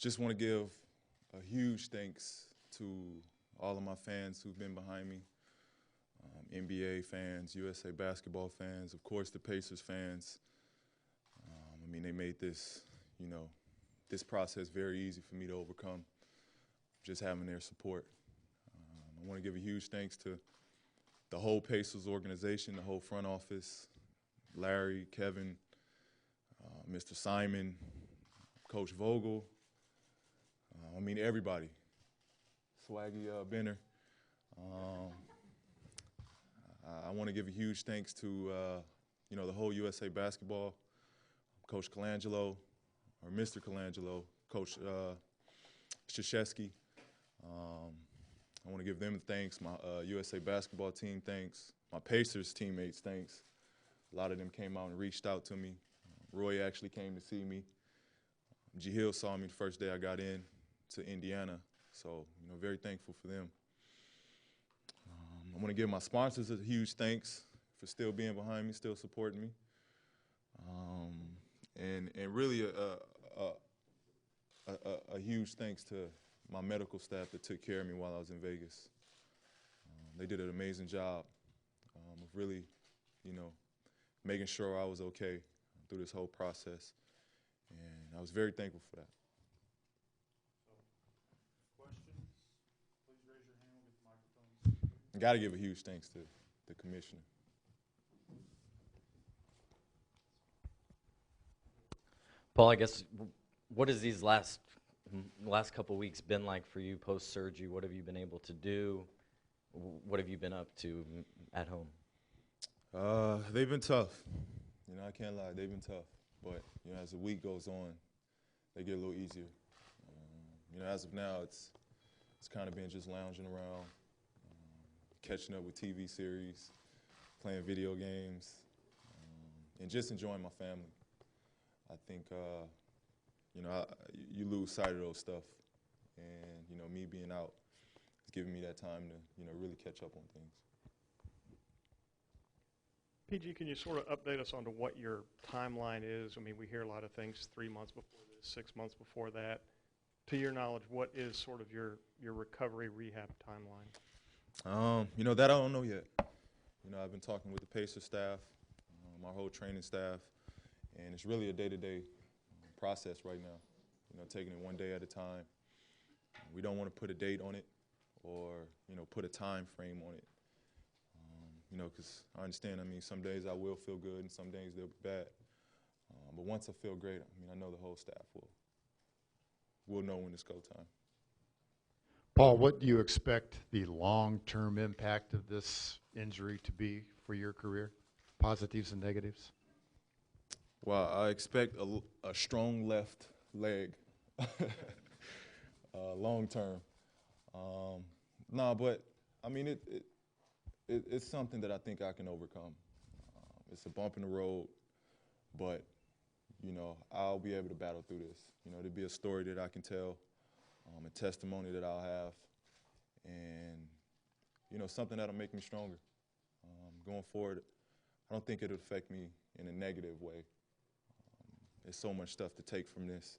Just want to give a huge thanks to all of my fans who've been behind me, NBA fans, USA basketball fans, of course the Pacers fans. I mean, they made this, this process very easy for me to overcome, just having their support. I want to give a huge thanks to the whole Pacers organization, the whole front office, Larry, Kevin, Mr. Simon, Coach Vogel, I mean everybody, Swaggy Benner. I want to give a huge thanks to, the whole USA basketball, Coach Colangelo, or Mr. Colangelo, Coach Krzyzewski. I want to give them thanks, my USA basketball team thanks, my Pacers teammates thanks. A lot of them came out and reached out to me. Roy actually came to see me. G. Hill saw me the first day I got in to Indiana, so very thankful for them. I want to give my sponsors a huge thanks for still being behind me, still supporting me, and really a huge thanks to my medical staff that took care of me while I was in Vegas. They did an amazing job of really, making sure I was okay through this whole process, and I was very thankful for that. Questions? Please raise your hand. We'll get the microphones. I got to give a huge thanks to the commissioner. Paul, I guess, what has these last couple weeks been like for you post-surgery? What have you been able to do? What have you been up to at home? They've been tough. I can't lie, they've been tough. But, as the week goes on, they get a little easier. As of now, it's kind of been just lounging around, catching up with TV series, playing video games, and just enjoying my family. I think, you lose sight of those stuff. And, me being out is giving me that time to, really catch up on things. PG, can you sort of update us on to what your timeline is? I mean, we hear a lot of things 3 months before this, 6 months before that. To your knowledge, what is sort of your recovery rehab timeline? That I don't know yet. I've been talking with the Pacer staff, my whole training staff, and it's really a day-to-day process right now, taking it one day at a time. We don't want to put a date on it or, put a time frame on it. Because I understand, some days I will feel good and some days they'll be bad. But once I feel great, I know the whole staff will know when it's go time. Paul, what do you expect the long-term impact of this injury to be for your career, positives and negatives? Well, I expect a strong left leg long term. But it's something that I think I can overcome. It's a bump in the road, but, I'll be able to battle through this. It'll be a story that I can tell, a testimony that I'll have, and, something that'll make me stronger. Going forward, I don't think it'll affect me in a negative way. There's so much stuff to take from this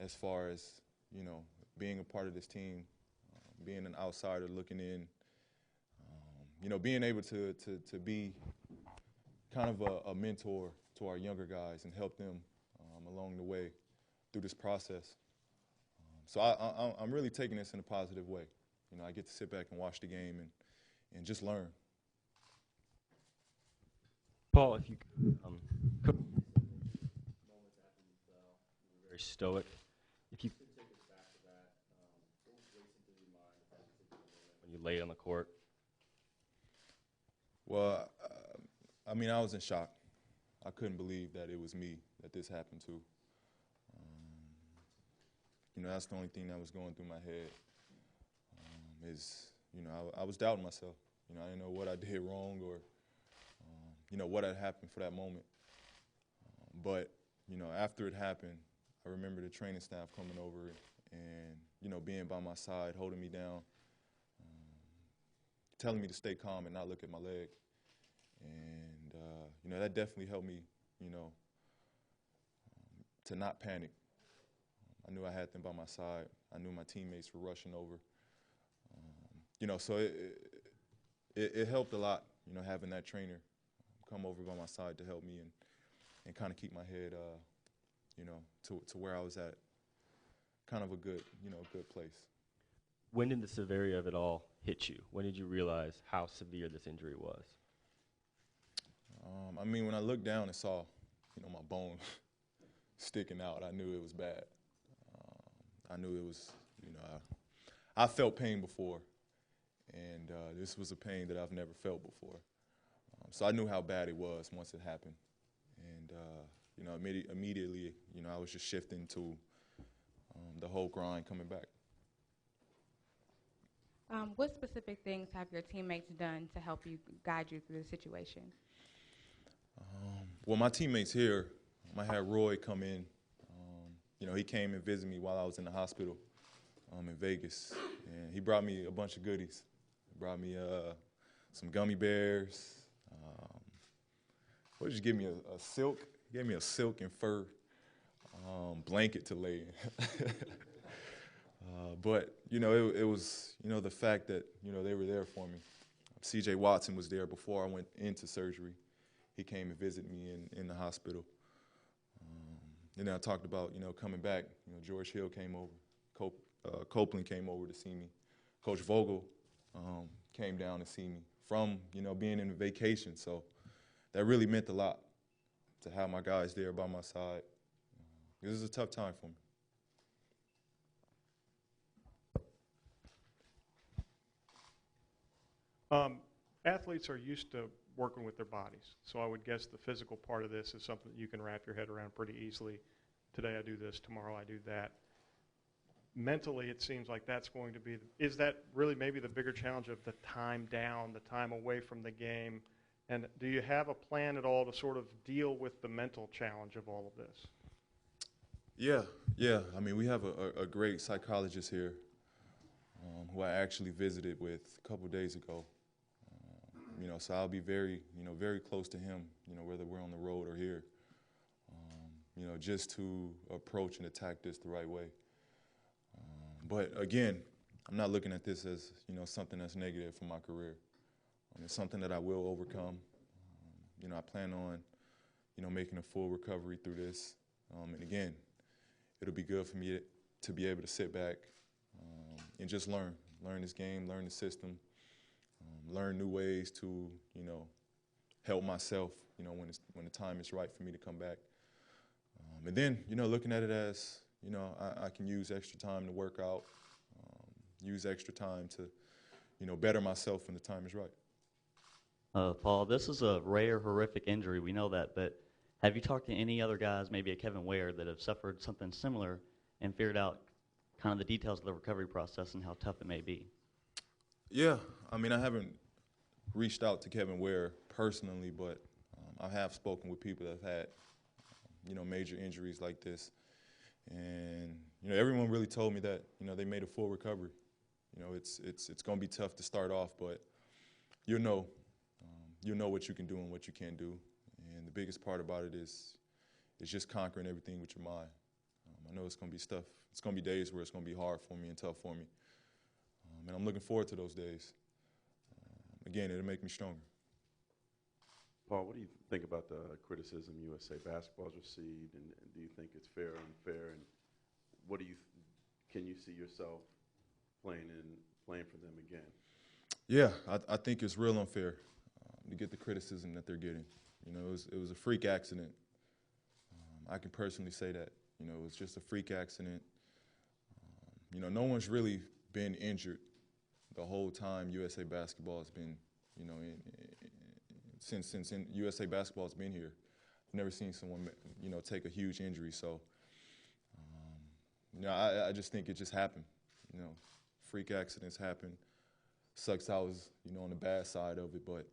as far as, being a part of this team, being an outsider looking in, being able to be kind of a mentor to our younger guys and help them along the way through this process. So I'm really taking this in a positive way. I get to sit back and watch the game and just learn. Paul, if you could, moments after you fell, you were very stoic. If you could take us back to that, what was racing through your mind at that particular moment when you laid on the court? Well, I was in shock. I couldn't believe that it was me that this happened to. That's the only thing that was going through my head. I was doubting myself. I didn't know what I did wrong or, what had happened for that moment. But, after it happened, I remember the training staff coming over and, being by my side, holding me down, telling me to stay calm and not look at my leg. And, that definitely helped me, to not panic. I knew I had them by my side. I knew my teammates were rushing over. So it helped a lot, having that trainer come over by my side to help me and kind of keep my head, to where I was at, kind of a good place. When did the severity of it all hit you? When did you realize how severe this injury was? When I looked down and saw, my bone sticking out, I knew it was bad. I knew it was, I felt pain before, and this was a pain that I've never felt before. So I knew how bad it was once it happened. And, immediately, I was just shifting to the whole grind coming back. What specific things have your teammates done to help you guide you through the situation? Well, my teammates here, I had Roy come in. He came and visited me while I was in the hospital in Vegas, and he brought me a bunch of goodies. He brought me some gummy bears. What did you give me? A silk? He gave me a silk and fur blanket to lay in. But, it was, the fact that, they were there for me. C.J. Watson was there before I went into surgery. He came and visited me in the hospital. And then I talked about, coming back. George Hill came over. Copeland came over to see me. Coach Vogel came down to see me from, being in vacation. So that really meant a lot to have my guys there by my side. This is a tough time for me. Athletes are used to working with their bodies, so I would guess the physical part of this is something that you can wrap your head around pretty easily. Today I do this, tomorrow I do that. Mentally, it seems like that's going to be, is that really maybe the bigger challenge of the time down, the time away from the game? And do you have a plan at all to sort of deal with the mental challenge of all of this? Yeah. We have a great psychologist here who I actually visited with a couple days ago. So I'll be very close to him, whether we're on the road or here, just to approach and attack this the right way. But again, I'm not looking at this as, something that's negative for my career. It's something that I will overcome. I plan on, making a full recovery through this. And again, it'll be good for me to be able to sit back and just learn this game, learn the system, learn new ways to, help myself, when the time is right for me to come back. And then, looking at it as, I can use extra time to work out, use extra time to, better myself when the time is right. Paul, this is a rare, horrific injury. We know that, but have you talked to any other guys, maybe a Kevin Ware, that have suffered something similar and figured out kind of the details of the recovery process and how tough it may be? Yeah, I haven't reached out to Kevin Ware personally, but I have spoken with people that have had, major injuries like this. And, everyone really told me that, they made a full recovery. It's going to be tough to start off, but you'll know what you can do and what you can't do. And the biggest part about it is just conquering everything with your mind. I know it's going to be stuff. It's going to be days where it's going to be hard for me and tough for me. And I'm looking forward to those days. Again, it'll make me stronger. Paul, what do you think about the criticism USA Basketball's received, and do you think it's fair or unfair? And what do can you see yourself playing for them again? Yeah, I think it's real unfair to get the criticism that they're getting. It was a freak accident. I can personally say that. It was just a freak accident. No one's really been injured the whole time USA Basketball has been, since USA Basketball has been here. I've never seen someone, take a huge injury. So, I just think it just happened. Freak accidents happen. Sucks I was, on the bad side of it, but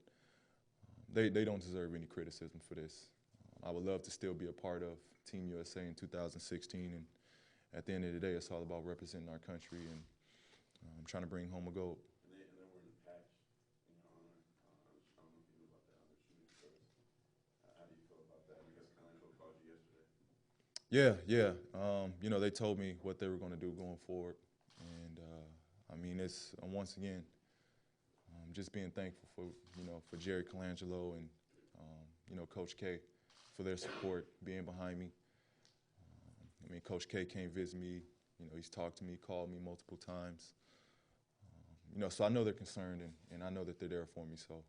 they don't deserve any criticism for this. I would love to still be a part of Team USA in 2016, and at the end of the day, it's all about representing our country and trying to bring home a gold. And they were in the patch in your honor. I don't know if you knew about that on the shooting first. How do you feel about that? Because Kalenko called you yesterday. Yeah, yeah. You know, they told me what they were going to do going forward, and I mean, it's once again, just being thankful for for Jerry Colangelo and Coach K for their support, being behind me. I mean, Coach K came visit me. You know, he's talked to me, called me multiple times. So I know they're concerned, and I know that they're there for me. So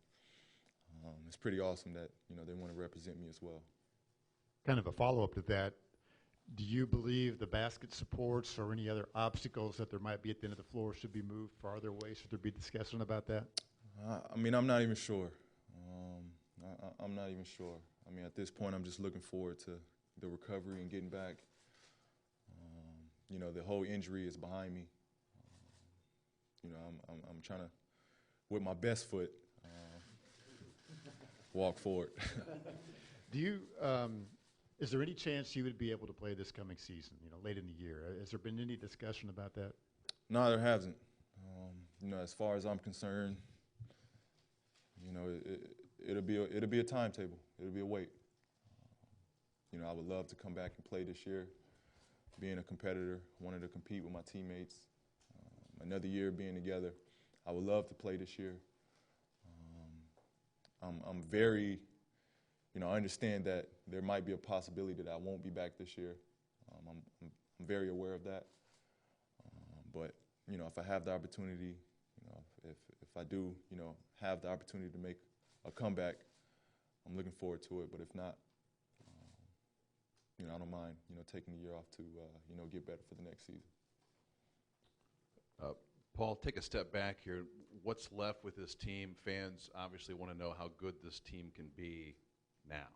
it's pretty awesome that they want to represent me as well. Kind of a follow-up to that, do you believe the basket supports or any other obstacles that there might be at the end of the floor should be moved farther away? Should there be discussion about that? I mean, I'm not even sure. I'm not even sure. I mean, at this point, I'm just looking forward to the recovery and getting back. The whole injury is behind me. I'm trying to, with my best foot, walk forward. Do you, is there any chance you would be able to play this coming season, late in the year? Has there been any discussion about that? No, there hasn't. As far as I'm concerned, it'll be a timetable. It'll be a wait. I would love to come back and play this year. Being a competitor, wanted to compete with my teammates. Another year being together. I would love to play this year. I'm very, I understand that there might be a possibility that I won't be back this year. I'm very aware of that. But if I have the opportunity, if I do, have the opportunity to make a comeback, I'm looking forward to it. But if not, I don't mind, taking the year off to, get better for the next season. Paul, take a step back here. What's left with this team? Fans obviously want to know how good this team can be now.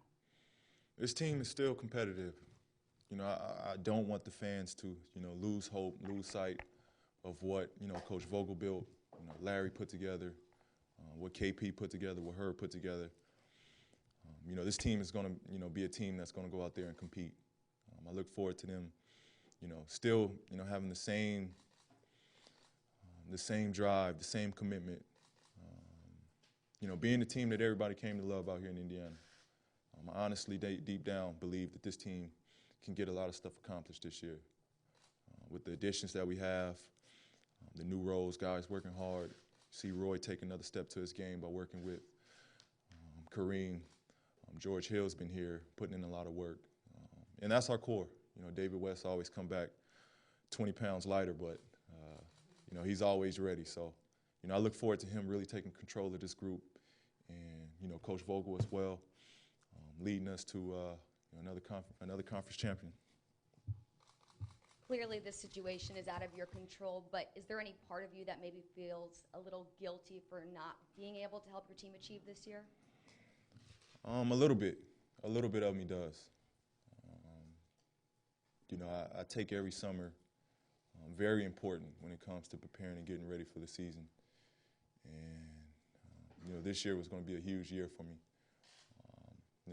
This team is still competitive. I don't want the fans to, lose hope, lose sight of what, Coach Vogel built, Larry put together, what KP put together, what Herb put together. This team is going to, be a team that's going to go out there and compete. I look forward to them, still, having the same drive, the same commitment. Being the team that everybody came to love out here in Indiana. I honestly, deep down, believe that this team can get a lot of stuff accomplished this year. With the additions that we have, the new roles, guys working hard. See Roy take another step to his game by working with Kareem. George Hill's been here, putting in a lot of work. And that's our core. David West always come back 20 pounds lighter, but, he's always ready. So, I look forward to him really taking control of this group and, Coach Vogel as well, leading us to another conference champion. Clearly this situation is out of your control, but is there any part of you that maybe feels a little guilty for not being able to help your team achieve this year? A little bit. A little bit of me does. I take every summer very important when it comes to preparing and getting ready for the season. And, this year was going to be a huge year for me.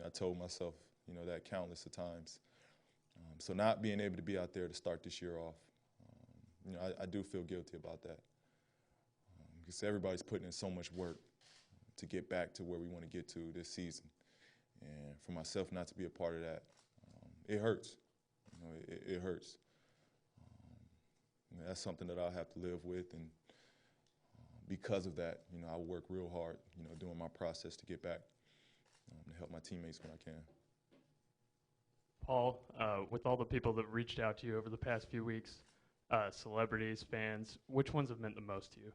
I told myself, that countless of times. So not being able to be out there to start this year off, I do feel guilty about that. Because everybody's putting in so much work to get back to where we want to get to this season. And for myself not to be a part of that, it hurts. It hurts. That's something that I'll have to live with. And because of that, I work real hard, doing my process to get back to help my teammates when I can. Paul, with all the people that reached out to you over the past few weeks, celebrities, fans, which ones have meant the most to you?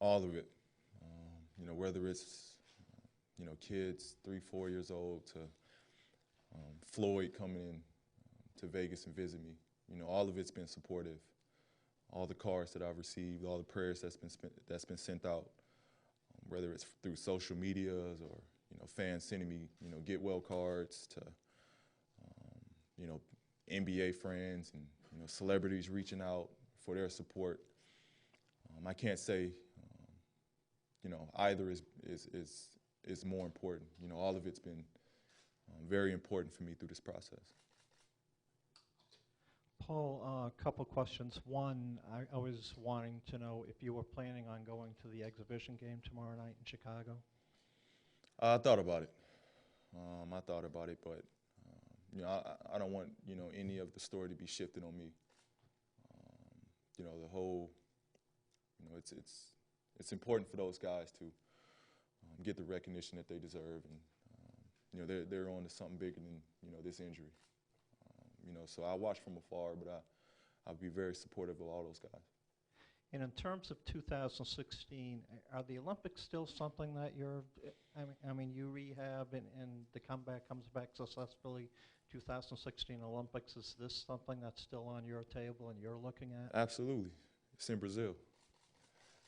All of it. Whether it's, kids 3, 4 years old to Floyd coming in to Vegas and visit me. All of it's been supportive. All the cards that I've received, all the prayers that's been sent out, whether it's through social medias or, fans sending me, get well cards to, NBA friends and, celebrities reaching out for their support. I can't say, either is more important. All of it's been very important for me through this process. Paul, a couple questions. One, I was wanting to know if you were planning on going to the exhibition game tomorrow night in Chicago. I thought about it. But, I don't want, any of the story to be shifted on me. The whole, it's important for those guys to get the recognition that they deserve, and they're on to something bigger than this injury. So I watch from afar, but I'll be very supportive of all those guys. And in terms of 2016, are the Olympics still something that you rehab and the comeback comes back successfully? 2016 Olympics, is this something that's still on your table and you're looking at? Absolutely. It's in Brazil.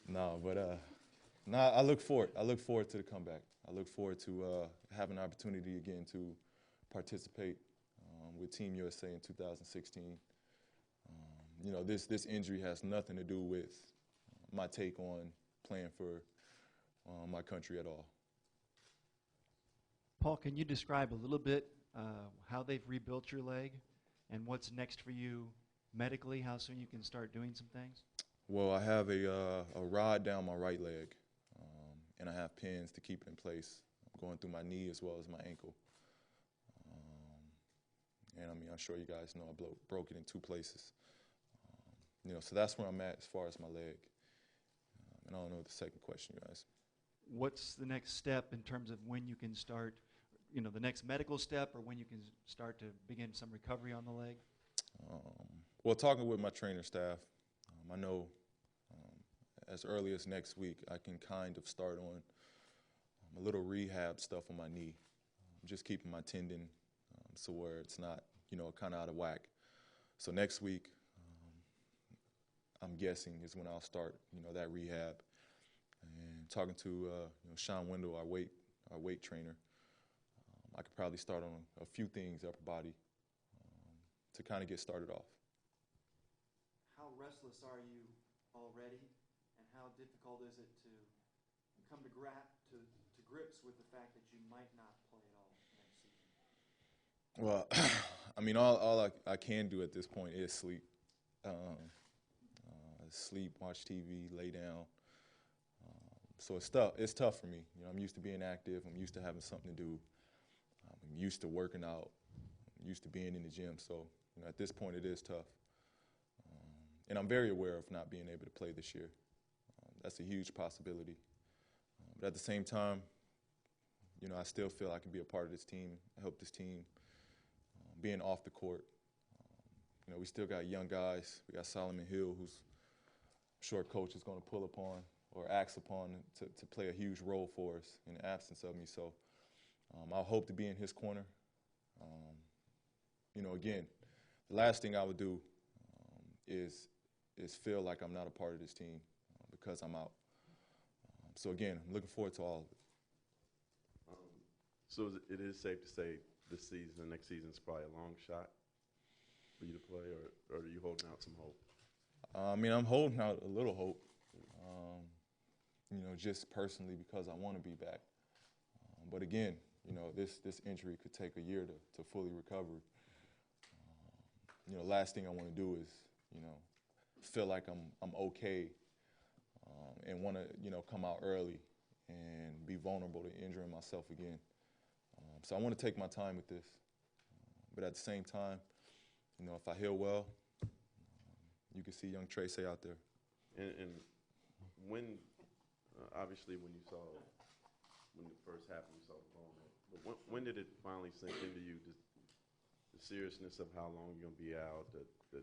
No, but I look forward. I look forward to the comeback. I look forward to having an opportunity again to participate with Team USA in 2016. This injury has nothing to do with my take on playing for my country at all. Paul, can you describe a little bit how they've rebuilt your leg and what's next for you medically, how soon you can start doing some things? Well, I have a rod down my right leg, and I have pins to keep it in place, going through my knee as well as my ankle. And I'm sure you guys know I broke it in 2 places. So that's where I'm at as far as my leg. And I don't know the second question you asked. What's the next step in terms of when you can start, the next medical step, or when you can start to begin some recovery on the leg? Well, talking with my trainer staff, I know as early as next week I can kind of start on a little rehab stuff on my knee, just keeping my tendon so where it's not, kind of out of whack. So next week, I'm guessing is when I'll start, that rehab. And talking to Sean Wendell, our weight trainer, I could probably start on a few things, upper body, to kind of get started off. How restless are you already, and how difficult is it to come to grips with the fact that you might not play at all next season? Well, all I can do at this point is sleep. Sleep, watch TV, lay down. So it's tough for me. I'm used to being active. I'm used to having something to do. I'm used to working out. I'm used to being in the gym. So at this point, it is tough. And I'm very aware of not being able to play this year. That's a huge possibility. But at the same time, I still feel I can be a part of this team, help this team, being off the court. We still got young guys. We got Solomon Hill, who's sure coach is going to pull upon or ask upon to play a huge role for us in the absence of me. So I hope to be in his corner. Again, the last thing I would do is feel like I'm not a part of this team because I'm out. So again, I'm looking forward to all of it. So it is safe to say this season, the next season is probably a long shot for you to play, or are you holding out some hope? I'm holding out a little hope, just personally because I want to be back. But again, this injury could take a year to fully recover. Last thing I want to do is, feel like I'm okay and want to, come out early and be vulnerable to injuring myself again. So I want to take my time with this. But at the same time, if I heal well, you can see young Trace out there. And when, obviously, when it first happened, you saw the ball. But when did it finally sink into you, the seriousness of how long you're going to be out, the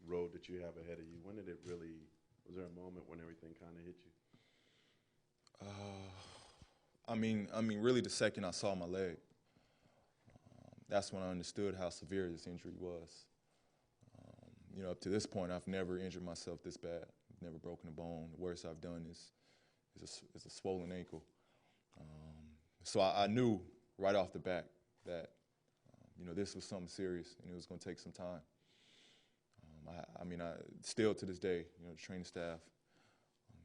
road that you have ahead of you? When did it really, was there a moment when everything kind of hit you? Really the second I saw my leg. That's when I understood how severe this injury was. Up to this point, I've never injured myself this bad. I've never broken a bone. The worst I've done is a swollen ankle. So I knew right off the bat that, this was something serious and it was going to take some time. I still to this day, the training staff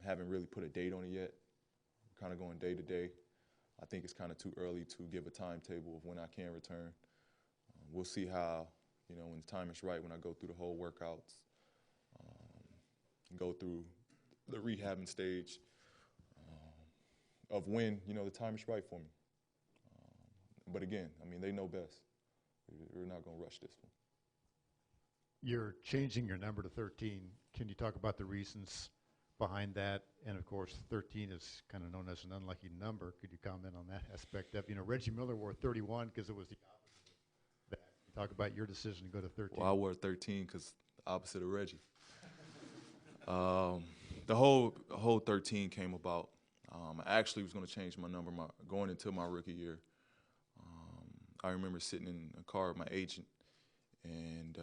haven't really put a date on it yet. I'm kind of going day to day. I think it's kind of too early to give a timetable of when I can return. We'll see how, when the time is right, when I go through the whole workouts, go through the rehabbing stage of when, the time is right for me. But again, they know best. We're not going to rush this one. You're changing your number to 13. Can you talk about the reasons behind that? And of course, 13 is kind of known as an unlucky number. Could you comment on that aspect of, Reggie Miller wore 31 because it was the opposite of that. Talk about your decision to go to 13. Well, I wore 13 because the opposite of Reggie. The whole 13 came about. I actually was going to change my number going into my rookie year. I remember sitting in a car with my agent, and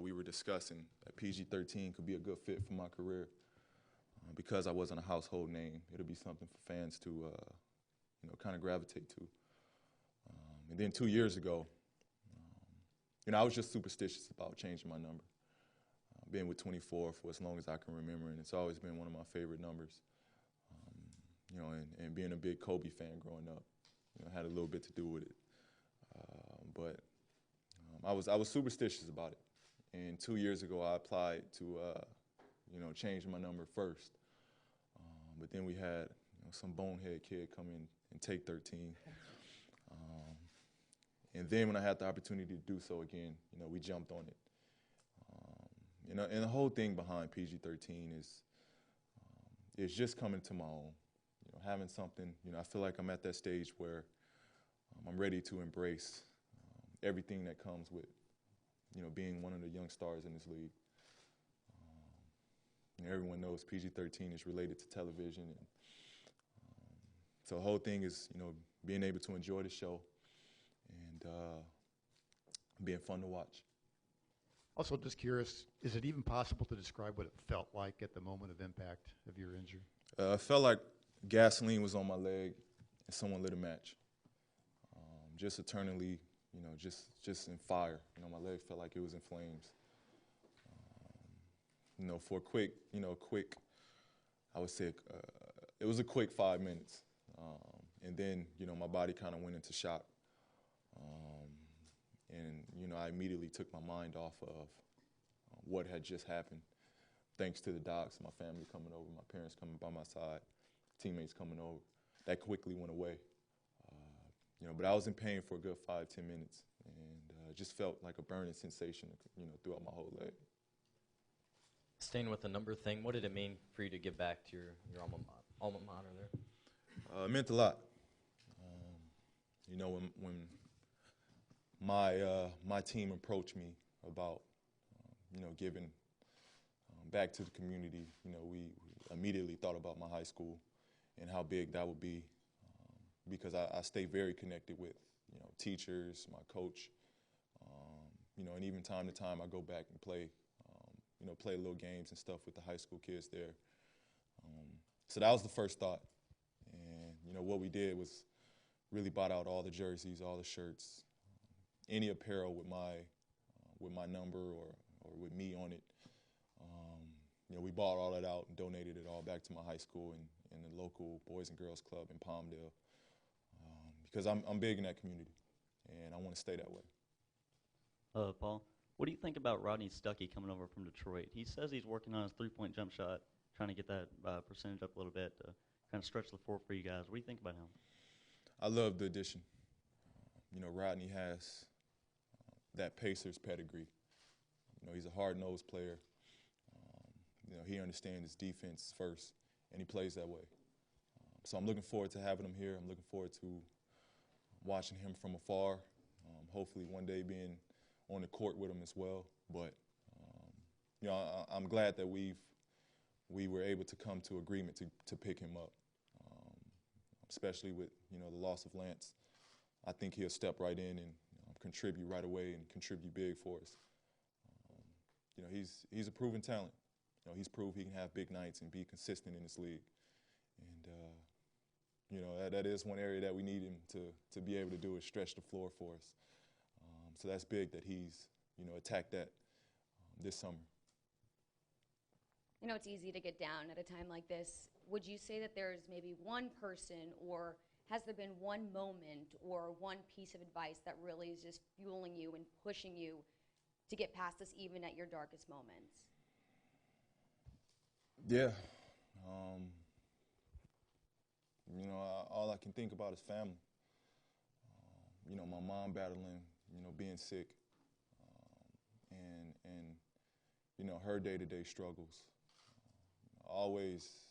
we were discussing that PG-13 could be a good fit for my career because I wasn't a household name. It'll be something for fans to, kind of gravitate to. And then 2 years ago, I was just superstitious about changing my number. Being with 24 for as long as I can remember, and it's always been one of my favorite numbers. And being a big Kobe fan growing up, had a little bit to do with it. But I was superstitious about it. And 2 years ago, I applied to, change my number first. But then we had some bonehead kid come in and take 13. And then when I had the opportunity to do so again, we jumped on it. And the whole thing behind PG-13 is just coming to my own. Having something, I feel like I'm at that stage where I'm ready to embrace everything that comes with, being one of the young stars in this league. Everyone knows PG-13 is related to television. And, so the whole thing is, being able to enjoy the show and being fun to watch. Also, just curious, is it even possible to describe what it felt like at the moment of impact of your injury? It felt like gasoline was on my leg and someone lit a match. Just eternally, just in fire. My leg felt like it was in flames. For a quick, I would say it was a quick 5 minutes. And then, my body kind of went into shock. And, I immediately took my mind off of what had just happened. Thanks to the docs, my family coming over, my parents coming by my side, teammates coming over. That quickly went away. But I was in pain for a good 5-10 minutes, and it just felt like a burning sensation, throughout my whole leg. Staying with the number thing, what did it mean for you to give back to your alma mater there? It meant a lot. When my team approached me about, giving back to the community, we immediately thought about my high school and how big that would be, because I stay very connected with, teachers, my coach, and even time to time I go back and play, play little games and stuff with the high school kids there. So that was the first thought. And, what we did was really bought out all the jerseys, all the shirts, any apparel with my number or with me on it. We bought all that out and donated it all back to my high school and the local Boys and Girls Club in Palmdale, because I'm big in that community, and I want to stay that way. Paul, what do you think about Rodney Stuckey coming over from Detroit? He says he's working on his three-point jump shot, trying to get that percentage up a little bit to kind of stretch the floor for you guys. What do you think about him? I love the addition. Rodney has that Pacers pedigree. He's a hard-nosed player. He understands his defense first, and he plays that way. So I'm looking forward to having him here. I'm looking forward to watching him from afar, hopefully one day being on the court with him as well. But, I'm glad that we were able to come to agreement to pick him up, especially with, the loss of Lance. I think he'll step right in and contribute right away and contribute big for us. He's a proven talent. He's proved he can have big nights and be consistent in this league. And, that is one area that we need him to be able to do is stretch the floor for us. So that's big that he's, attacked that this summer. It's easy to get down at a time like this. Would you say that there's maybe one person, or has there been one moment or one piece of advice that really is just fueling you and pushing you to get past this even at your darkest moments? Yeah. All I can think about is family. My mom battling, you know, being sick, and you know, her day-to-day struggles. Always,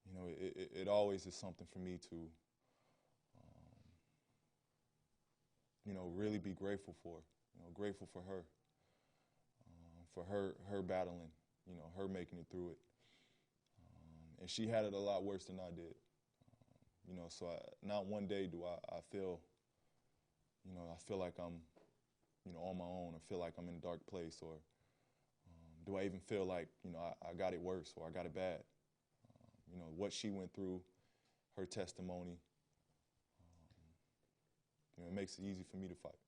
you know, it always is something for me to, you know, really be grateful for. You know, grateful for her battling, you know, her making it through it. And she had it a lot worse than I did. You know, so not one day do I feel, you know, I feel like I'm, you know, on my own, or feel like I'm in a dark place, or do I even feel like, you know, I got it worse or I got it bad. You know, what she went through, her testimony, you know, it makes it easy for me to fight.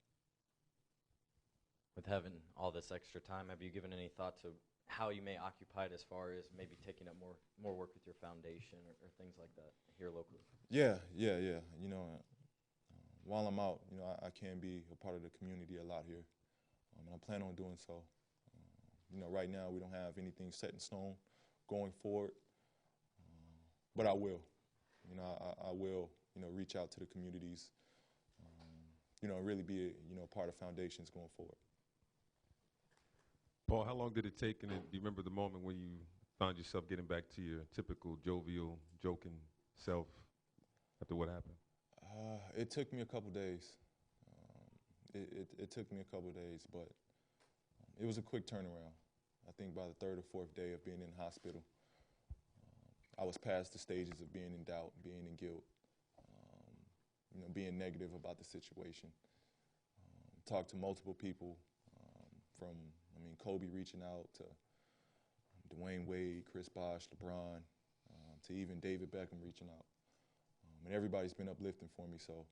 With having all this extra time, have you given any thought to how you may occupy it, as far as maybe taking up more work with your foundation or things like that here locally? Yeah. You know, while I'm out, you know, I can be a part of the community a lot here, and I plan on doing so. You know, right now we don't have anything set in stone going forward, but I will. You know, I will, you know, reach out to the communities, you know, and really be, you know, part of foundations going forward. Paul, how long did it take, and do you remember the moment when you found yourself getting back to your typical jovial, joking self after what happened? It took me a couple days. It took me a couple days, but it was a quick turnaround. I think by the third or fourth day of being in the hospital, I was past the stages of being in doubt, being in guilt, you know, being negative about the situation. Talked to multiple people, from, I mean, Kobe reaching out to Dwayne Wade, Chris Bosh, LeBron, to even David Beckham reaching out. And everybody's been uplifting for me, so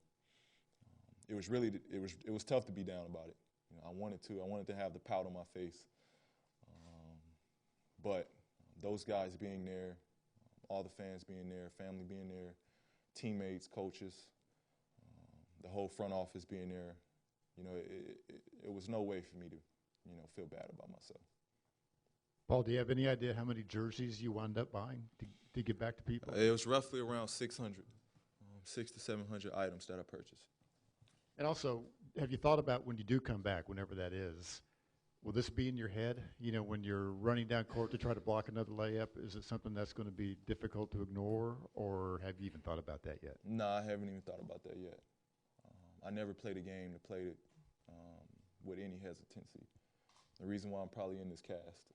it was really, it was tough to be down about it. You know, I wanted to have the pout on my face. But those guys being there, all the fans being there, family being there, teammates, coaches, the whole front office being there, you know, it was no way for me to, you know, feel bad about myself. Paul, do you have any idea how many jerseys you wound up buying to give back to people? It was roughly around 600, 600 to 700 items that I purchased. And also, have you thought about when you do come back, whenever that is, will this be in your head? You know, when you're running down court to try to block another layup, is it something that's going to be difficult to ignore, or have you even thought about that yet? No, I haven't even thought about that yet. I never played a game to play it with any hesitancy. The reason why I'm probably in this cast.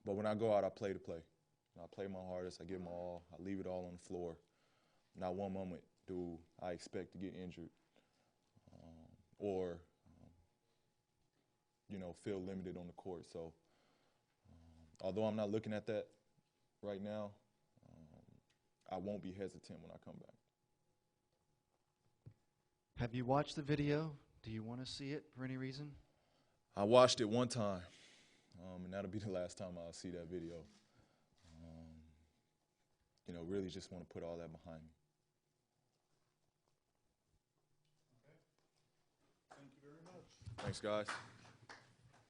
But when I go out, I play to play. I play my hardest, I give my all, I leave it all on the floor. Not one moment do I expect to get injured or you know, feel limited on the court. So although I'm not looking at that right now, I won't be hesitant when I come back. Have you watched the video? Do you want to see it for any reason? I watched it one time, and that'll be the last time I'll see that video. You know, really just want to put all that behind me. Okay. Thank you very much. Thanks, guys.